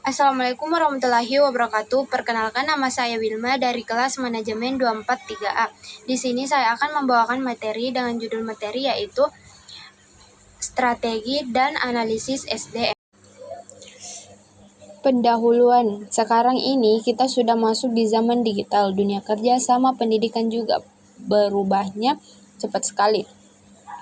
Assalamualaikum warahmatullahi wabarakatuh. Perkenalkan, nama saya Wilma dari kelas Manajemen 243A. Di sini saya akan membawakan materi dengan judul materi yaitu Strategi dan Analisis SDM. Pendahuluan, sekarang ini kita sudah masuk di zaman digital, dunia kerja sama pendidikan juga berubahnya cepat sekali.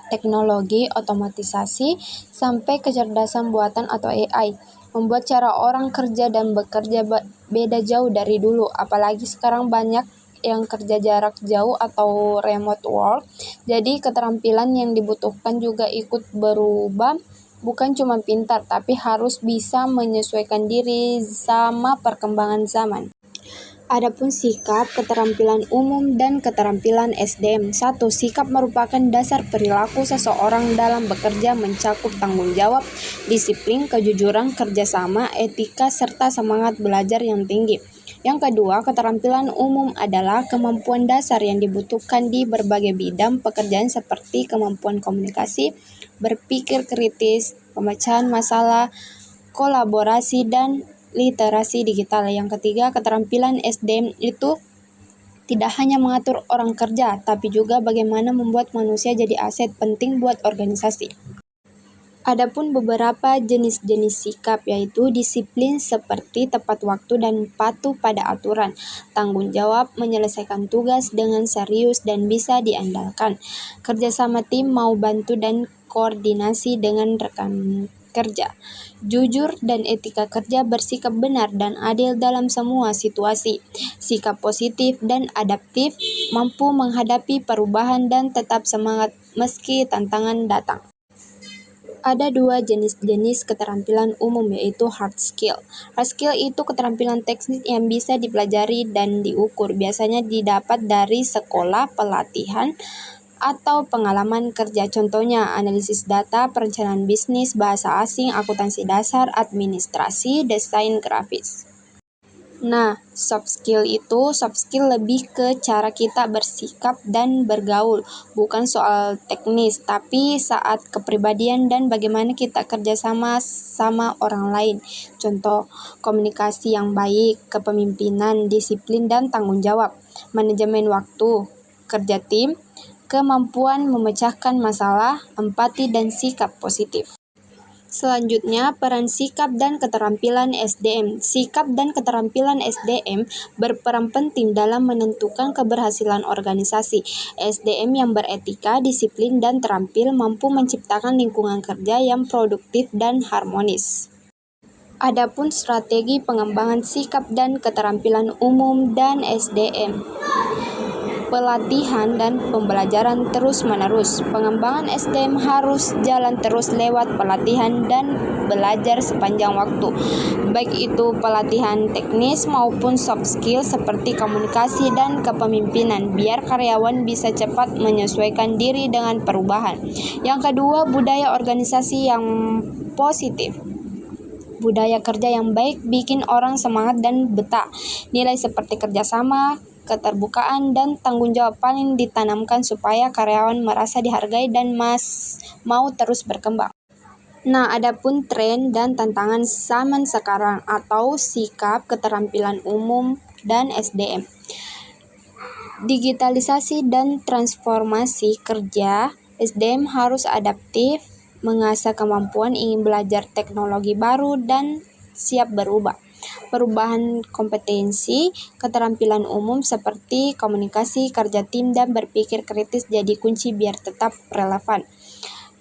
Teknologi, otomatisasi, sampai kecerdasan buatan atau AI membuat cara orang kerja dan bekerja beda jauh dari dulu. Apalagi sekarang banyak yang kerja jarak jauh atau remote work. Jadi keterampilan yang dibutuhkan juga ikut berubah. Bukan cuma pintar, tapi harus bisa menyesuaikan diri sama perkembangan zaman. Adapun sikap, keterampilan umum, dan keterampilan SDM. 1. Sikap merupakan dasar perilaku seseorang dalam bekerja, mencakup tanggung jawab, disiplin, kejujuran, kerjasama, etika, serta semangat belajar yang tinggi. Yang kedua, keterampilan umum adalah kemampuan dasar yang dibutuhkan di berbagai bidang pekerjaan seperti kemampuan komunikasi, berpikir kritis, pemecahan masalah, kolaborasi, dan literasi digital. Yang ketiga, keterampilan SDM itu tidak hanya mengatur orang kerja, tapi juga bagaimana membuat manusia jadi aset penting buat organisasi. Adapun beberapa jenis-jenis sikap yaitu disiplin seperti tepat waktu dan patuh pada aturan, tanggung jawab menyelesaikan tugas dengan serius dan bisa diandalkan, kerjasama tim mau bantu dan koordinasi dengan rekan kerja, jujur dan etika kerja, bersikap benar dan adil dalam semua situasi, sikap positif dan adaptif, mampu menghadapi perubahan dan tetap semangat meski tantangan datang. Ada dua jenis keterampilan umum yaitu hard skill. Hard skill itu keterampilan teknis yang bisa dipelajari dan diukur. Biasanya didapat dari sekolah, pelatihan, atau pengalaman kerja. Contohnya analisis data, perencanaan bisnis, bahasa asing, akuntansi dasar, administrasi, desain grafis. Nah, soft skill lebih ke cara kita bersikap dan bergaul, bukan soal teknis, tapi saat kepribadian dan bagaimana kita kerjasama sama orang lain. Contoh, komunikasi yang baik, kepemimpinan, disiplin dan tanggung jawab, manajemen waktu, kerja tim, kemampuan memecahkan masalah, empati dan sikap positif. Selanjutnya, peran sikap dan keterampilan SDM. Sikap dan keterampilan SDM berperan penting dalam menentukan keberhasilan organisasi. SDM yang beretika, disiplin, dan terampil mampu menciptakan lingkungan kerja yang produktif dan harmonis. Adapun strategi pengembangan sikap dan keterampilan umum dan SDM. Pelatihan dan pembelajaran terus-menerus. Pengembangan SDM harus jalan terus lewat pelatihan dan belajar sepanjang waktu, baik itu pelatihan teknis maupun soft skill seperti komunikasi dan kepemimpinan, biar karyawan bisa cepat menyesuaikan diri dengan perubahan. Yang kedua, budaya organisasi yang positif. Budaya kerja yang baik bikin orang semangat dan betah. Nilai seperti kerjasama, keterbukaan, dan tanggung jawab paling ditanamkan supaya karyawan merasa dihargai dan mau terus berkembang. Nah, adapun tren dan tantangan zaman sekarang atau sikap, keterampilan umum, dan SDM. Digitalisasi dan transformasi kerja, SDM harus adaptif, mengasah kemampuan, ingin belajar teknologi baru, dan siap berubah. Perubahan kompetensi, keterampilan umum seperti komunikasi, kerja tim, dan berpikir kritis jadi kunci biar tetap relevan.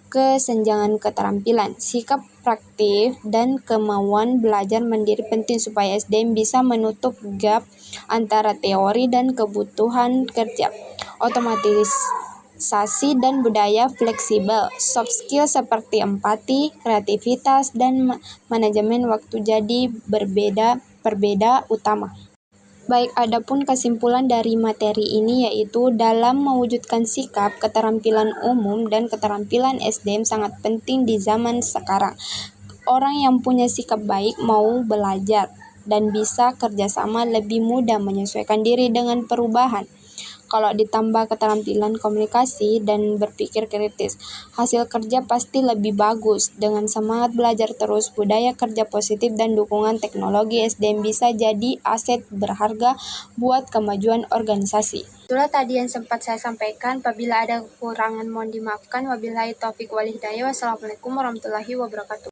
Kesenjangan keterampilan, sikap praktif, dan kemauan belajar mandiri penting supaya SDM bisa menutup gap antara teori dan kebutuhan kerja. Otomatisasi dan budaya fleksibel, soft skill seperti empati, kreativitas, dan manajemen waktu jadi berbeda utama. Baik, adapun kesimpulan dari materi ini yaitu dalam mewujudkan sikap, keterampilan umum, dan keterampilan SDM sangat penting di zaman sekarang. Orang yang punya sikap baik mau belajar dan bisa kerjasama lebih mudah menyesuaikan diri dengan perubahan. Kalau ditambah keterampilan komunikasi dan berpikir kritis, hasil kerja pasti lebih bagus. Dengan semangat belajar terus, budaya kerja positif, dan dukungan teknologi, SDM bisa jadi aset berharga buat kemajuan organisasi. Itulah tadi yang sempat saya sampaikan. Apabila ada kekurangan mohon dimaafkan. Wabillahi taufiq wal hidayah. Wassalamualaikum warahmatullahi wabarakatuh.